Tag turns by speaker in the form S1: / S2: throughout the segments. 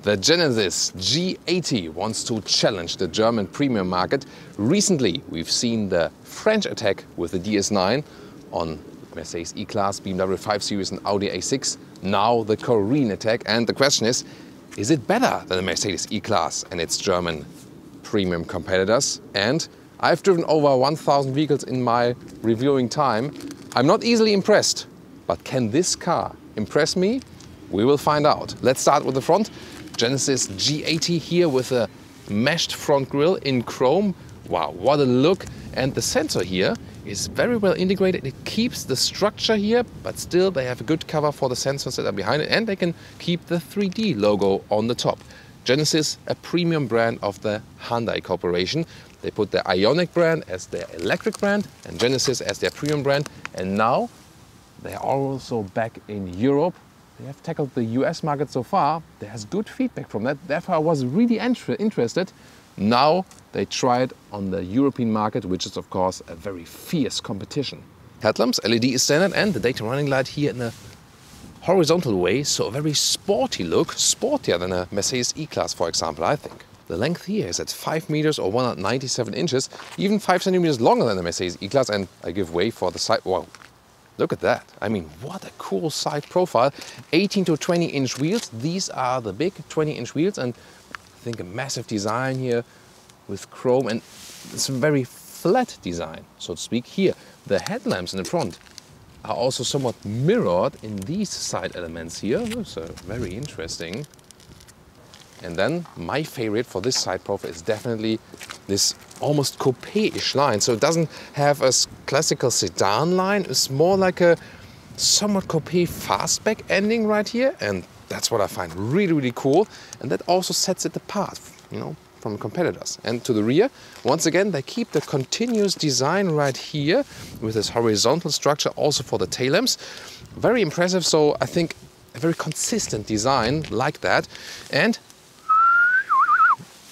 S1: The Genesis G80 wants to challenge the German premium market. Recently, we've seen the French attack with the DS9 on Mercedes E-Class, BMW 5 Series and Audi A6. Now the Korean attack, and the question is it better than the Mercedes E-Class and its German premium competitors? And I've driven over 1,000 vehicles in my reviewing time. I'm not easily impressed, but can this car impress me? We will find out. Let's start with the front. Genesis G80 here with a meshed front grille in chrome. Wow, what a look. And the sensor here is very well integrated. It keeps the structure here, but still they have a good cover for the sensors that are behind it, and they can keep the 3D logo on the top. Genesis, a premium brand of the Hyundai Corporation. They put the Ioniq brand as their electric brand and Genesis as their premium brand. And now they are also back in Europe. They have tackled the US market so far. There's good feedback from that. Therefore, I was really interested. Now they try it on the European market, which is of course a very fierce competition. Headlamps, LED is standard, and the daytime running light here in a horizontal way, so a very sporty look, sportier than a Mercedes E-Class, for example, I think. The length here is at 5 meters or 197 inches, even 5 centimeters longer than the Mercedes E-Class, and I give way for the side. Wow. Look at that. I mean, what a cool side profile. 18 to 20 inch wheels. These are the big 20 inch wheels, and I think a massive design here with chrome, and it's a very flat design, so to speak. Here, the headlamps in the front are also somewhat mirrored in these side elements here. That's very interesting. And then my favorite for this side profile is definitely this almost coupe-ish line. So it doesn't have a classical sedan line. It's more like a somewhat coupe fastback ending right here. And that's what I find really, really cool. And that also sets it apart, you know, from competitors. And to the rear, once again, they keep the continuous design right here with this horizontal structure also for the tail lamps. Very impressive. So I think a very consistent design like that. And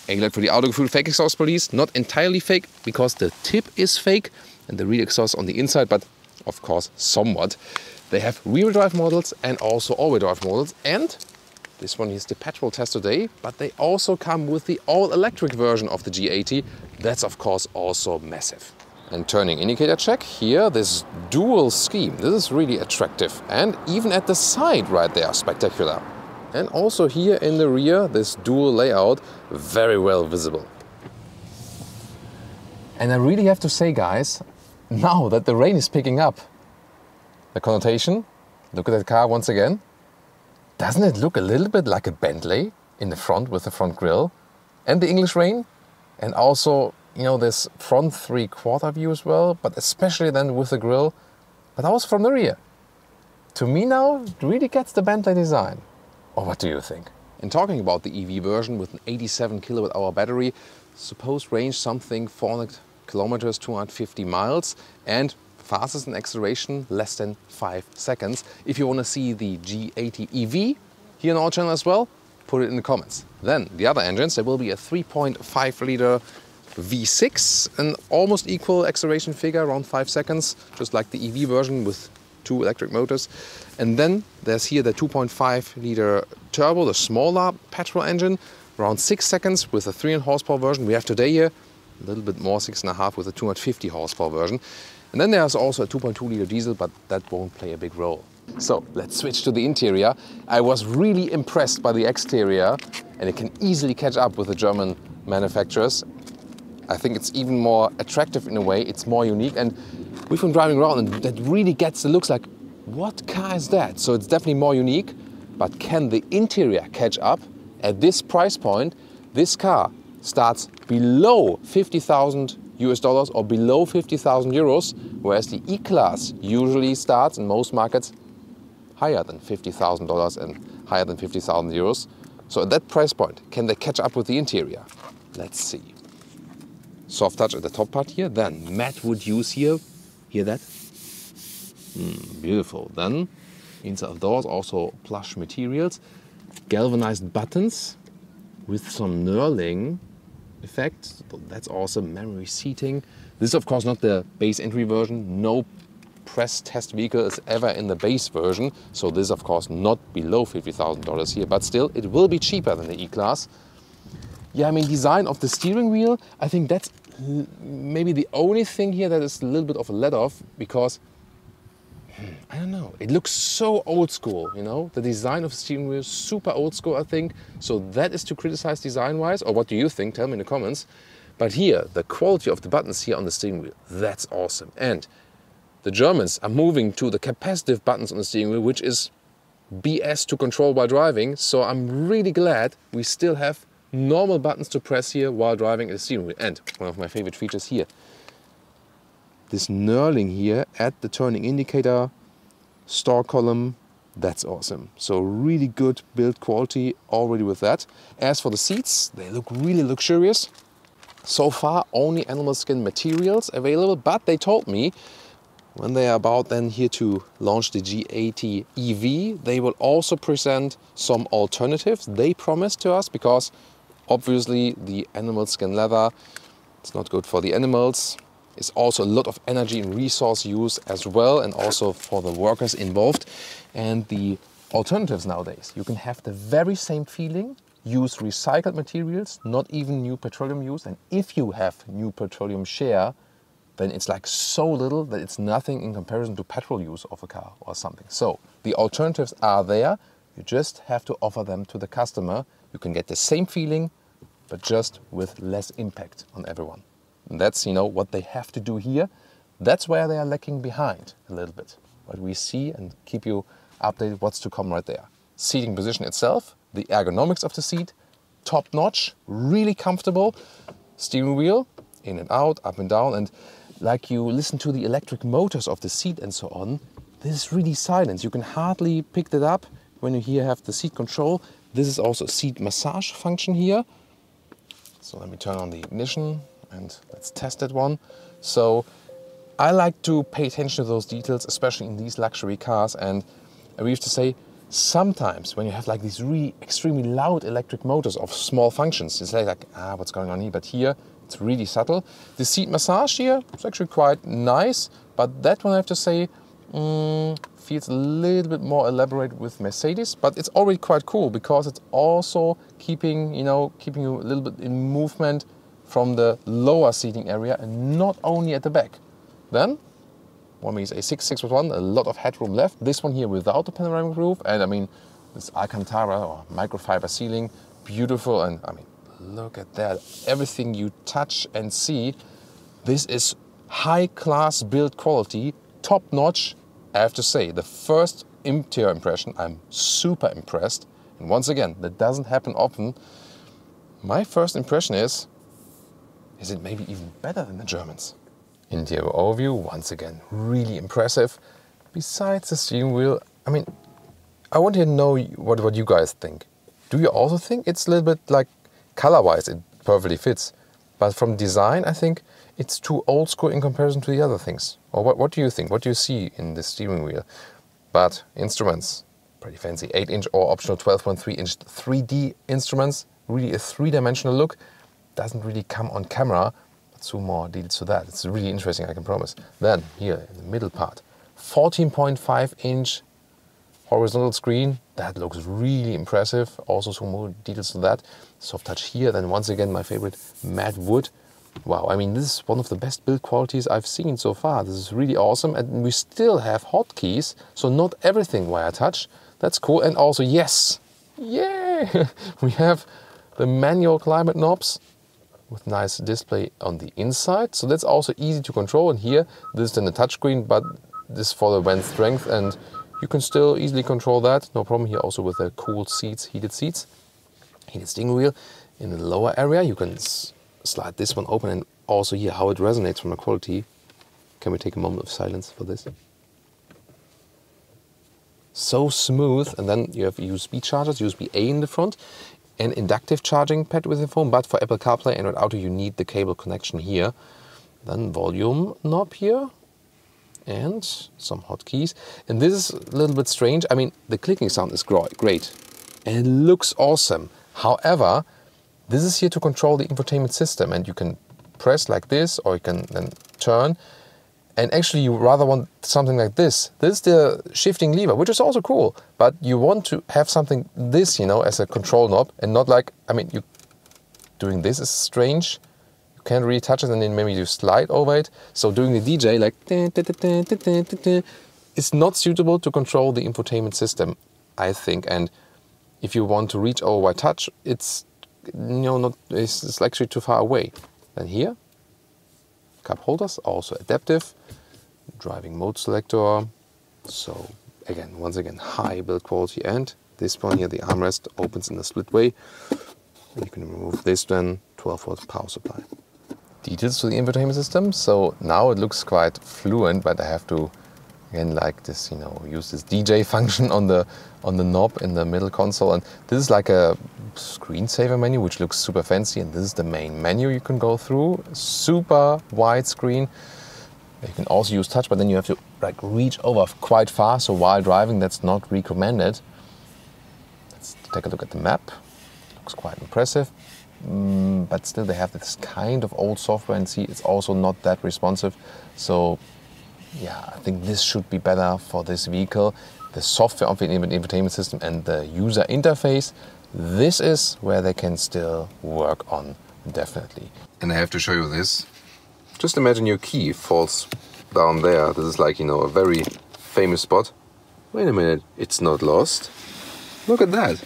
S1: alert for the auto-gefühl fake exhaust police, not entirely fake because the tip is fake and the rear exhaust on the inside, but of course somewhat. They have rear-wheel drive models and also all-wheel drive models, and this one is the petrol test today, but they also come with the all-electric version of the G80. That's of course also massive. And turning indicator check, here this dual scheme, this is really attractive, and even at the side right there, spectacular. And also here in the rear, this dual layout, very well visible. And I really have to say, guys, now that the rain is picking up, the connotation, look at that car once again. Doesn't it look a little bit like a Bentley in the front with the front grille? And the English rain? And also, you know, this front three-quarter view as well, but especially then with the grille, but also from the rear. To me now, it really gets the Bentley design. Or what do you think? In talking about the EV version with an 87 kilowatt-hour battery, supposed range something 400 kilometers, 250 miles, and fastest in acceleration less than 5 seconds. If you want to see the G80 EV here on our channel as well, put it in the comments. Then the other engines, there will be a 3.5 liter V6, an almost equal acceleration figure, around 5 seconds, just like the EV version with 2 electric motors. And then there's here the 2.5 liter turbo, the smaller petrol engine, around 6 seconds with a 300 horsepower version. We have today here a little bit more, 6.5 with a 250 horsepower version. And then there's also a 2.2 liter diesel, but that won't play a big role. So let's switch to the interior. I was really impressed by the exterior, and it can easily catch up with the German manufacturers. I think it's even more attractive in a way, it's more unique, and we've been driving around and that really gets the looks like, what car is that? So it's definitely more unique, but can the interior catch up? At this price point, this car starts below 50,000 US dollars or below 50,000 euros, whereas the E-Class usually starts in most markets higher than $50,000 and higher than 50,000 euros. So at that price point, can they catch up with the interior? Let's see. Soft touch at the top part here, then matte wood use here. Hear that? Beautiful. Then inside of doors also plush materials, galvanized buttons with some knurling effect. That's awesome. Memory seating. This is of course not the base entry version. No press test vehicle is ever in the base version. So this is of course not below $50,000 here, but still it will be cheaper than the E-Class. Yeah, I mean, design of the steering wheel, I think that's maybe the only thing here that is a little bit of a let-off, because I don't know, it looks so old school, you know? The design of the steering wheel is super old school, I think. So that is to criticize design-wise, or what do you think? Tell me in the comments. But here, the quality of the buttons here on the steering wheel, that's awesome. And the Germans are moving to the capacitive buttons on the steering wheel, which is BS to control while driving. So I'm really glad we still have normal buttons to press here while driving at the steering wheel. And one of my favorite features here, this knurling here at the turning indicator, store column, that's awesome. So really good build quality already with that. As for the seats, they look really luxurious. So far only animal skin materials available, but they told me when they are about then here to launch the G80 EV, they will also present some alternatives they promised to us, because obviously the animal skin leather, it's not good for the animals. It's also a lot of energy and resource use as well, and also for the workers involved. And the alternatives nowadays, you can have the very same feeling, use recycled materials, not even new petroleum use. And if you have new petroleum share, then it's like so little that it's nothing in comparison to petrol use of a car or something. So the alternatives are there. You just have to offer them to the customer. You can get the same feeling, but just with less impact on everyone. And that's, you know, what they have to do here. That's where they are lacking behind a little bit. But we see and keep you updated what's to come right there. Seating position itself, the ergonomics of the seat, top notch, really comfortable. Steering wheel, in and out, up and down. And like you listen to the electric motors of the seat and so on, this is really silent. You can hardly pick that up when you here have the seat control. This is also a seat massage function here. So let me turn on the ignition and let's test that one. So I like to pay attention to those details, especially in these luxury cars. And we have to say, sometimes when you have like these really extremely loud electric motors of small functions, it's like what's going on here? But here, it's really subtle. The seat massage here is actually quite nice, but that one I have to say feels a little bit more elaborate with Mercedes, but it's already quite cool because it's also keeping you a little bit in movement from the lower seating area and not only at the back. Then, one means a 661, a lot of headroom left. This one here without the panoramic roof, and I mean, this Alcantara or microfiber ceiling, beautiful, and I mean, look at that. Everything you touch and see, this is high-class build quality, top-notch. I have to say, the first interior impression, I'm super impressed. And once again, that doesn't happen often. My first impression is it maybe even better than the Germans? Interior overview, once again, really impressive. Besides the steering wheel, I mean, I want to know what you guys think. Do you also think it's a little bit like, color-wise, it perfectly fits, but from design, I think it's too old school in comparison to the other things? Or what do you think? What do you see in the steering wheel? But instruments, pretty fancy, 8-inch or optional 12.3-inch 3D instruments, really a three-dimensional look. Doesn't really come on camera, but some more details to that. It's really interesting, I can promise. Then, here in the middle part, 14.5-inch horizontal screen. That looks really impressive. Also some more details to that. Soft touch here. Then once again, my favorite, matte wood. Wow, I mean, this is one of the best build qualities I've seen so far. This is really awesome. And we still have hotkeys, so not everything wire touch. That's cool. And also, yes, yeah, we have the manual climate knobs with nice display on the inside. So that's also easy to control. And here, this is then the touchscreen, but this is for the band strength, and you can still easily control that. No problem here also with the cooled seats, heated steering wheel. In the lower area, you can slide this one open, and also here how it resonates from the quality. Can we take a moment of silence for this? So smooth. And then you have USB chargers, USB-A in the front, an inductive charging pad with the phone, but for Apple CarPlay and Android Auto you need the cable connection here. Then volume knob here and some hotkeys. And this is a little bit strange. I mean, the clicking sound is great and it looks awesome. However, this is here to control the infotainment system, and you can press like this or you can then turn. And actually you rather want something like this. This is the shifting lever, which is also cool. But you want to have something this, you know, as a control knob and not like, I mean, you doing this is strange. You can't really touch it and then maybe you slide over it. So doing the DJ like it's not suitable to control the infotainment system, I think. And if you want to reach over by touch, it's, you know, it's actually too far away. Then here, cup holders, also adaptive, driving mode selector. So again, once again, high build quality. And this one here, the armrest opens in a split way. You can remove this then, 12-volt power supply. Details to the infotainment system. So now it looks quite fluent, but I have to again like this, you know, use this DJ function on the knob in the middle console. And this is like a screensaver menu, which looks super fancy. And this is the main menu you can go through. Super wide screen. You can also use touch, but then you have to like reach over quite far. So while driving, that's not recommended. Let's take a look at the map. Looks quite impressive. But still they have this kind of old software and see it's also not that responsive. So yeah, I think this should be better for this vehicle. The software of the infotainment system and the user interface, this is where they can still work on, definitely. And I have to show you this. Just imagine your key falls down there. This is like, you know, a very famous spot. Wait a minute, it's not lost. Look at that.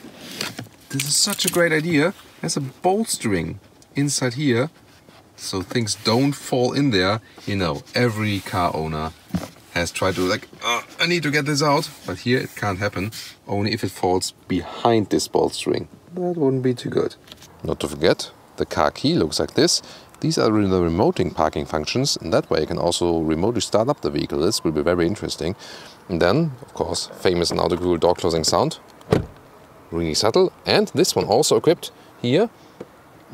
S1: This is such a great idea. There's a bolstering inside here, so things don't fall in there. You know, every car owner has tried to like, I need to get this out. But here it can't happen, only if it falls behind this bolstering. That wouldn't be too good. Not to forget, the car key looks like this. These are the remoting parking functions, and that way you can also remotely start up the vehicle. This will be very interesting. And then, of course, famous and auto-cool door closing sound. Really subtle. And this one also equipped here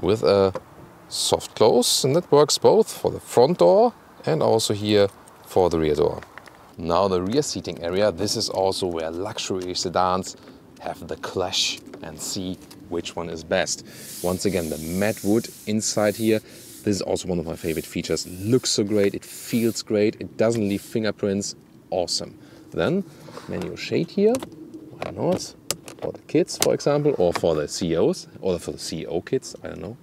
S1: with a soft close, and that works both for the front door and also here for the rear door. Now the rear seating area, this is also where luxury sedans have the clash and see which one is best. Once again, the matte wood inside here, this is also one of my favorite features. It looks so great, it feels great, it doesn't leave fingerprints, awesome. Then manual shade here, why not? For the kids, for example, or for the CEOs, or for the CEO kids, I don't know.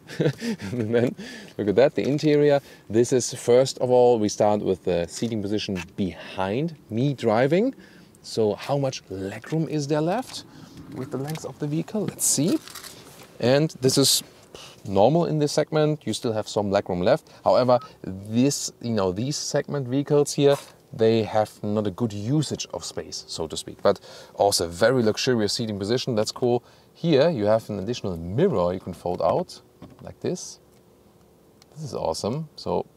S1: And then, look at that, the interior. This is, first of all, we start with the seating position behind me driving. So how much legroom is there left with the length of the vehicle? Let's see. And this is normal in this segment. You still have some legroom left. However, this, you know, these segment vehicles here, they have not a good usage of space, so to speak, but also a very luxurious seating position. That's cool. Here you have an additional mirror you can fold out like this. This is awesome. So,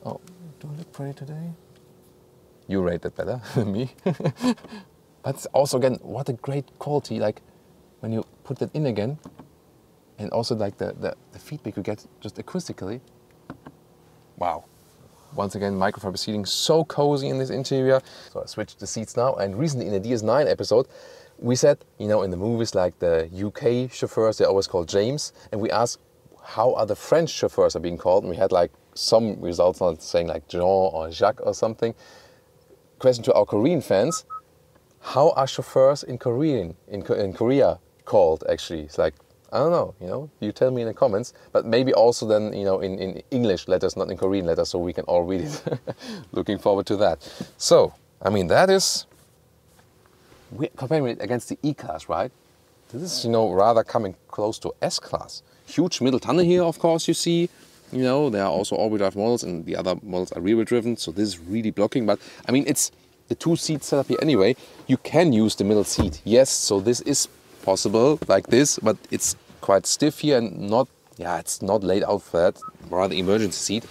S1: oh, do I look pretty today? You rate that better than me. But also, again, what a great quality, like when you put that in again, and also like the feedback you get just acoustically. Wow. Once again, microfiber seating, so cozy in this interior. So I switched the seats now, and recently in a DS9 episode, we said, you know, in the movies like the UK chauffeurs, they're always called James, and we asked how are the French chauffeurs are being called, and we had like some results not saying like Jean or Jacques or something. Question to our Korean fans, how are chauffeurs in Korea called actually? It's like, I don't know, you know, you tell me in the comments, but maybe also then, you know, in English letters, not in Korean letters, so we can all read it. Looking forward to that. So, I mean, that is, we're comparing it against the E-Class, right? This is, you know, rather coming close to S-Class. Huge middle tunnel here, of course, you see. You know, there are also all-wheel drive models, and the other models are rear-wheel driven, so this is really blocking. But, I mean, it's the two-seat setup here anyway. You can use the middle seat, yes, so this is possible like this, but it's quite stiff here and not, yeah, it's not laid out for that, rather emergency seat.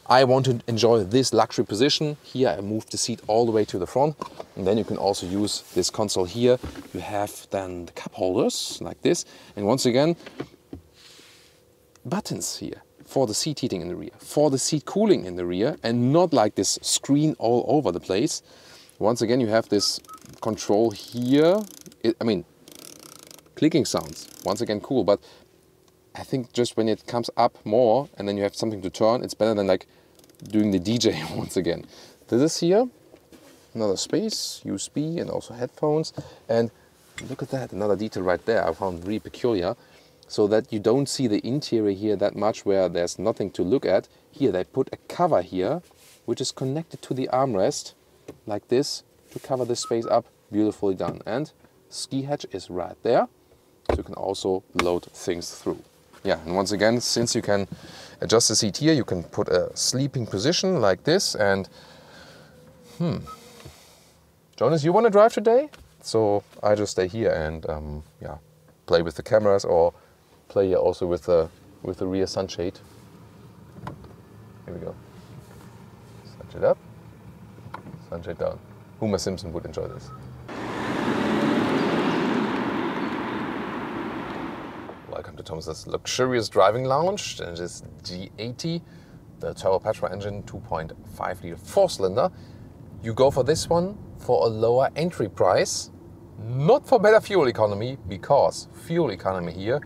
S1: I want to enjoy this luxury position. Here I moved the seat all the way to the front, and then you can also use this console here. You have then the cup holders like this, and once again, buttons here for the seat heating in the rear, for the seat cooling in the rear, and not like this screen all over the place. Once again, you have this control here. I mean, clicking sounds, once again cool, but I think just when it comes up more and then you have something to turn, it's better than like doing the DJ once again. This is here, another space, USB and also headphones. And look at that, another detail right there I found really peculiar. So that you don't see the interior here that much where there's nothing to look at. Here they put a cover here, which is connected to the armrest, like this, to cover this space up. Beautifully done. And ski hatch is right there, so you can also load things through. Yeah, and once again, since you can adjust the seat here, you can put a sleeping position like this. And Jonas, you want to drive today? So I just stay here and yeah, play with the cameras or play here also with the rear sunshade. Here we go. Sunshade up, sunshade down. Homer Simpson would enjoy this. Welcome to Thomas's luxurious driving lounge. And this G80, the turbo petrol engine, 2.5 liter 4-cylinder. You go for this one for a lower entry price, not for better fuel economy, because fuel economy here,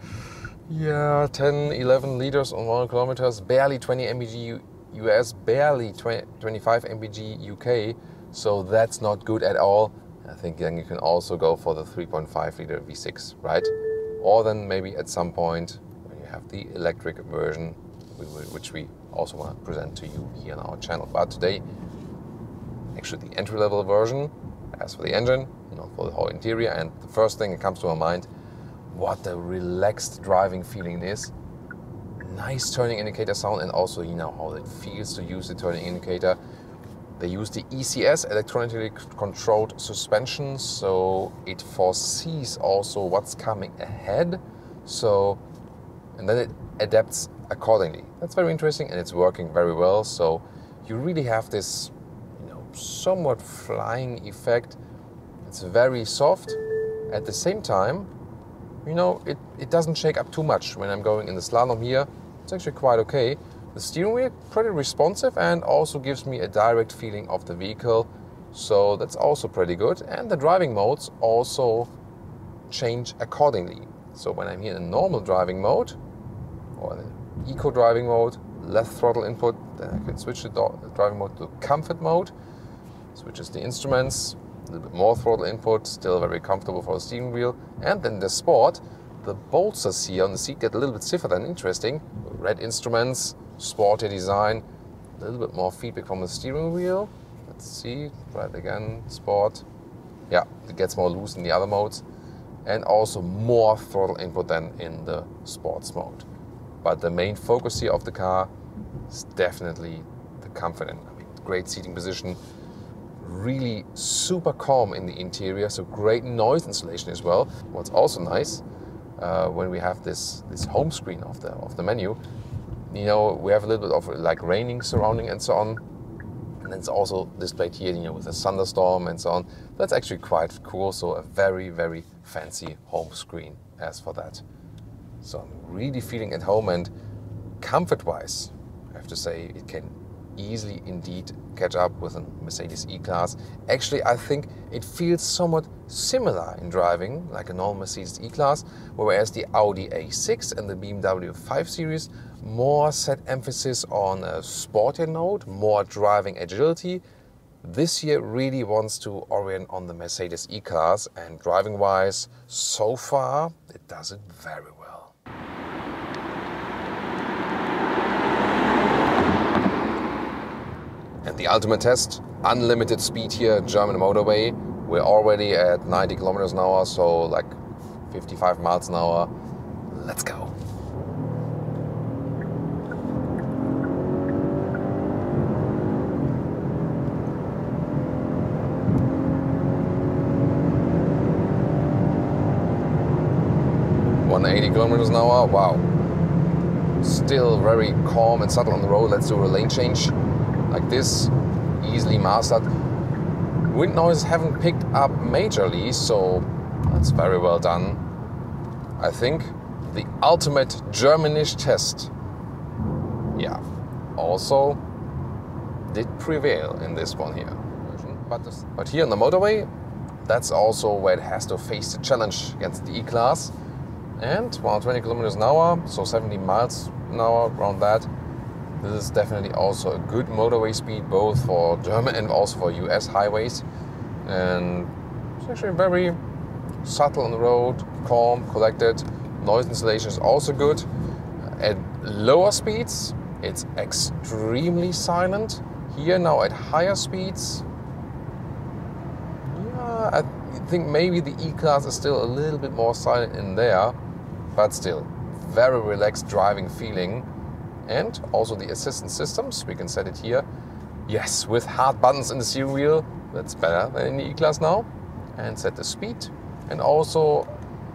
S1: yeah, 10, 11 liters on 100 kilometers, barely 20 mpg US, barely 25 mpg UK, so that's not good at all. I think then you can also go for the 3.5 liter V6, right? Or then maybe at some point when you have the electric version, which we also want to present to you here on our channel. But today, actually the entry-level version, as for the engine, not for the whole interior. And the first thing that comes to my mind, what a relaxed driving feeling it is. Nice turning indicator sound, and also you know how it feels to use the turning indicator. They use the ECS, electronically controlled suspension, so it foresees also what's coming ahead. So, and then it adapts accordingly. That's very interesting, and it's working very well. So you really have this, you know, somewhat flying effect. It's very soft. At the same time, you know, it doesn't shake up too much. When I'm going in the slalom here, it's actually quite okay. The steering wheel, pretty responsive, and also gives me a direct feeling of the vehicle. So that's also pretty good. And the driving modes also change accordingly. So when I'm here in normal driving mode, or in eco driving mode, less throttle input, then I can switch the driving mode to comfort mode, switches the instruments, a little bit more throttle input, still very comfortable for the steering wheel. And then the sport, the bolsters here on the seat get a little bit stiffer than interesting. Red instruments, sporty design, a little bit more feedback from the steering wheel. Let's see, try it again, sport. Yeah, it gets more loose in the other modes. And also more throttle input than in the sports mode. But the main focus here of the car is definitely the comfort. And I mean, great seating position, really super calm in the interior, so great noise insulation as well. What's also nice, when we have this home screen of the menu, you know, we have a little bit of like raining surrounding and so on. And it's also displayed here, you know, with a thunderstorm and so on. That's actually quite cool. So a very, very fancy home screen as for that. So I'm really feeling at home, and comfort-wise, I have to say it can easily indeed catch up with a Mercedes E-Class. Actually, I think it feels somewhat similar in driving like a normal Mercedes E-Class, whereas the Audi A6 and the BMW 5 Series more set emphasis on a sportier note, more driving agility. This year really wants to orient on the Mercedes E-Class, and driving-wise, so far, it does it very well. And the ultimate test, unlimited speed here, German motorway. We're already at 90 kilometers an hour, so like 55 miles an hour. Let's go. Kilometers an hour, wow. Still very calm and subtle on the road. Let's do a lane change like this, easily mastered. Wind noises haven't picked up majorly, so that's very well done. I think the ultimate Germanish test, yeah, also did prevail in this one here. But here on the motorway, that's also where it has to face the challenge against the E-Class. And 120 kilometers an hour, so 70 miles an hour, around that. This is definitely also a good motorway speed, both for German and also for US highways. And it's actually very subtle on the road, calm, collected. Noise insulation is also good. At lower speeds, it's extremely silent. Here now at higher speeds, yeah, I think maybe the E-Class is still a little bit more silent in there, but still, very relaxed driving feeling. And also the assistance systems, we can set it here. Yes, with hard buttons in the steering wheel, that's better than in the E-Class now. And set the speed, and also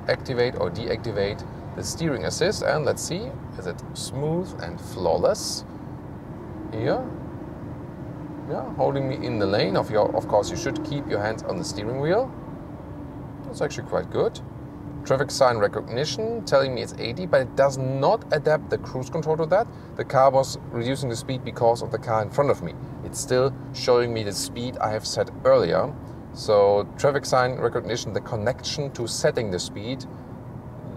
S1: activate or deactivate the steering assist. And let's see, is it smooth and flawless? Here. Yeah, holding me in the lane. Of course, you should keep your hands on the steering wheel. That's actually quite good. Traffic sign recognition telling me it's 80, but it does not adapt the cruise control to that. The car was reducing the speed because of the car in front of me. It's still showing me the speed I have set earlier. So traffic sign recognition, the connection to setting the speed,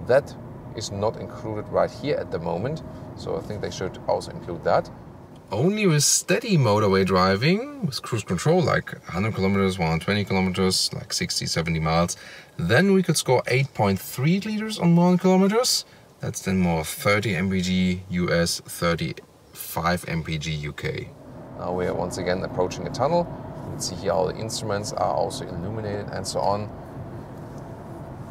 S1: that is not included right here at the moment. So I think they should also include that. Only with steady motorway driving, with cruise control, like 100 kilometers, 120 kilometers, like 60, 70 miles, then we could score 8.3 liters on 1 kilometers. That's then more 30 mpg US, 35 mpg UK. Now we are once again approaching a tunnel. You can see here all the instruments are also illuminated and so on.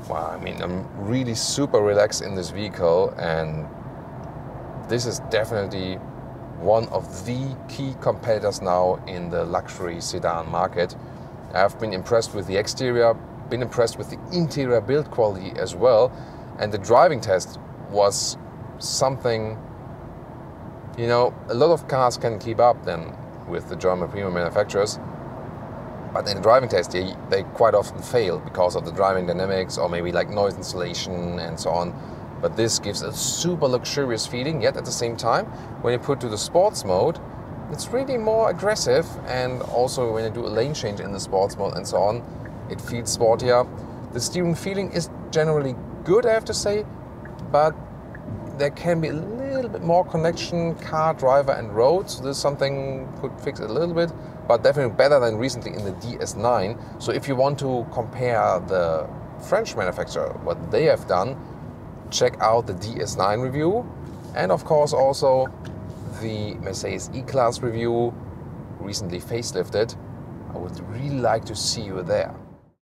S1: Wow, I mean, I'm really super relaxed in this vehicle, and this is definitely one of the key competitors now in the luxury sedan market. I've been impressed with the exterior, been impressed with the interior build quality as well, and the driving test was something, you know, a lot of cars can keep up then with the German premium manufacturers, but in the driving test they quite often fail because of the driving dynamics or maybe like noise insulation and so on. But this gives a super luxurious feeling, yet at the same time, when you put to the sports mode, it's really more aggressive, and also when you do a lane change in the sports mode and so on, it feels sportier. The steering feeling is generally good, I have to say, but there can be a little bit more connection, car, driver and road, so this is something could fix it a little bit, but definitely better than recently in the DS9. So if you want to compare the French manufacturer, what they have done, check out the DS9 review, and of course also the Mercedes E-Class review, recently facelifted. I would really like to see you there.